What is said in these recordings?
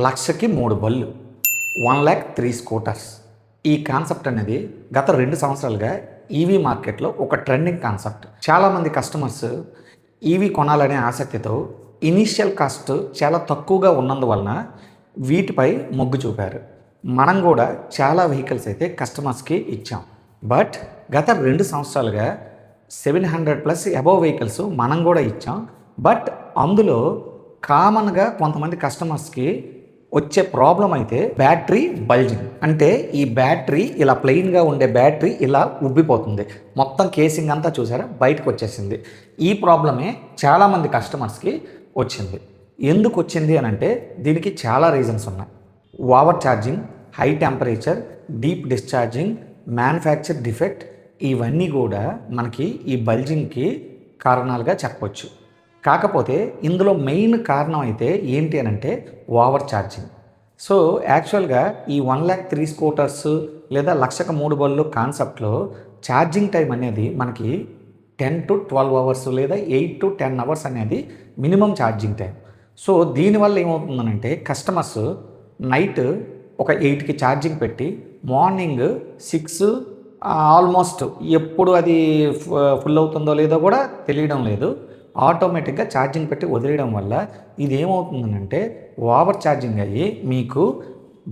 లక్షకి 3 బళ్ళు 1,03 స్కూటర్స్. ఈ కాన్సెప్ట్ అనేది గత 2 సంవత్సరాలుగా ఈవీ మార్కెట్లో ఒక ట్రెండింగ్ కాన్సెప్ట్. చాలామంది కస్టమర్స్ ఈవీ కొనాలనే ఆసక్తితో ఇనీషియల్ కాస్ట్ చాలా తక్కువగా ఉన్నందువలన వీటిపై మొగ్గు చూపారు. మనం కూడా చాలా వెహికల్స్ అయితే కస్టమర్స్కి ఇచ్చాం. బట్ గత 2 సంవత్సరాలుగా 700+ అబోవ్ వెహికల్స్ మనం కూడా ఇచ్చాం. బట్ అందులో కామన్గా కొంతమంది కస్టమర్స్కి వచ్చే ప్రాబ్లం అయితే బ్యాటరీ బల్జింగ్. అంటే ఈ బ్యాటరీ ఇలా ప్లెయిన్గా ఉండే బ్యాటరీ ఇలా ఉబ్బిపోతుంది, మొత్తం కేసింగ్ అంతా చూసారా బయటకు వచ్చేసింది. ఈ ప్రాబ్లమే చాలామంది కస్టమర్స్కి వచ్చింది. ఎందుకు వచ్చింది అని అంటే దీనికి చాలా రీజన్స్ ఉన్నాయి. Over charging, high temperature, deep discharging, manufacture defect, ఇవన్నీ కూడా మనకి ఈ బల్జింగ్కి కారణాలుగా చెప్పవచ్చు. కాకపోతే ఇందులో మెయిన్ కారణం అయితే ఏంటి అని అంటే ఓవర్ ఛార్జింగ్. సో యాక్చువల్గా ఈ 1,03 స్కూటర్స్ లేదా 1,03 బళ్ళు కాన్సెప్ట్లో ఛార్జింగ్ టైం అనేది మనకి 10 to 12 అవర్స్ లేదా 8 to 10 అవర్స్ అనేది మినిమం ఛార్జింగ్ టైం. సో దీనివల్ల ఏమవుతుందనంటే కస్టమర్స్ నైట్ ఒక 8కి ఛార్జింగ్ పెట్టి మార్నింగ్ 6 ఆల్మోస్ట్ ఎప్పుడు అది ఫుల్ అవుతుందో లేదో కూడా తెలియడం లేదు, ఆటోమేటిక్గా ఛార్జింగ్ పెట్టి వదిలేయడం వల్ల ఇది ఏమవుతుందంటే ఓవర్ ఛార్జింగ్ అయ్యి మీకు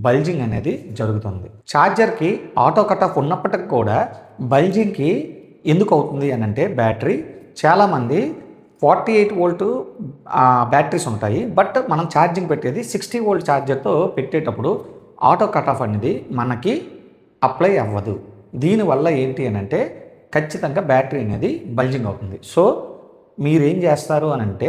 బల్జింగ్ అనేది జరుగుతుంది. ఛార్జర్కి ఆటో కట్ ఆఫ్ ఉన్నప్పటికి కూడా బల్జింగ్కి ఎందుకు అవుతుంది అని అంటే బ్యాటరీ చాలామంది 48 వోల్ట్ బ్యాటరీస్ ఉంటాయి. బట్ మనం ఛార్జింగ్ పెట్టేది 60 వోల్ట్ ఛార్జర్తో పెట్టేటప్పుడు ఆటో కట్ ఆఫ్ అనేది మనకి అప్లై అవ్వదు. దీనివల్ల ఏంటి అని అంటే ఖచ్చితంగా బ్యాటరీ అనేది బల్జింగ్ అవుతుంది. సో మీరేం చేస్తారు అని అంటే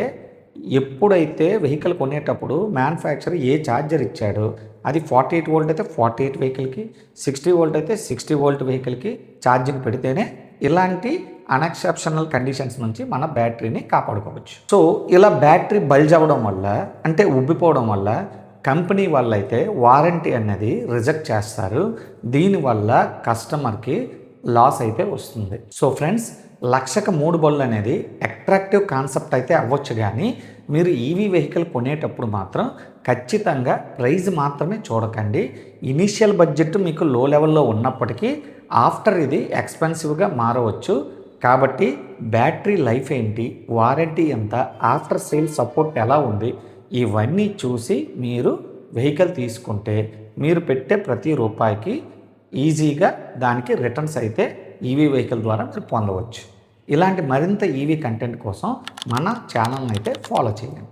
ఎప్పుడైతే వెహికల్ కొనేటప్పుడు మ్యానుఫ్యాక్చరర్ ఏ ఛార్జర్ ఇచ్చాడో అది 48 వోల్ట్ అయితే 48 వెహికల్కి, 60 వోల్ట్ అయితే 60 వోల్ట్ వెహికల్కి ఛార్జింగ్ పెడితేనే ఇలాంటి అన్ఎక్సెప్షనల్ కండిషన్స్ నుంచి మన బ్యాటరీని కాపాడుకోవచ్చు. సో ఇలా బ్యాటరీ బల్జ్ అవ్వడం వల్ల అంటే ఉబ్బిపోవడం వల్ల కంపెనీ వాళ్ళు అయితే వారంటీ అనేది రిజెక్ట్ చేస్తారు. దీనివల్ల కస్టమర్కి లాస్ అయితే వస్తుంది. సో ఫ్రెండ్స్, 1,03 బళ్ళు అనేది అట్రాక్టివ్ కాన్సెప్ట్ అయితే అవ్వచ్చు, కానీ మీరు ఈవీ వెహికల్ కొనేటప్పుడు మాత్రం ఖచ్చితంగా ప్రైస్ మాత్రమే చూడకండి. ఇనీషియల్ బడ్జెట్ మీకు లో లెవెల్లో ఉన్నప్పటికీ ఆఫ్టర్ ఇది ఎక్స్పెన్సివ్గా మారవచ్చు. కాబట్టి బ్యాటరీ లైఫ్ ఏంటి, వారంటీ ఎంత, ఆఫ్టర్ సేల్ సపోర్ట్ ఎలా ఉంది, ఇవన్నీ చూసి మీరు వెహికల్ తీసుకుంటే మీరు పెట్టే ప్రతి రూపాయికి ఈజీగా దానికి రిటర్న్స్ అయితే ఈవీ వెహికల్ ద్వారా మీరు పొందవచ్చు. ఇలాంటి మరింత ఈవీ కంటెంట్ కోసం మన ఛానల్ని అయితే ఫాలో చేయండి.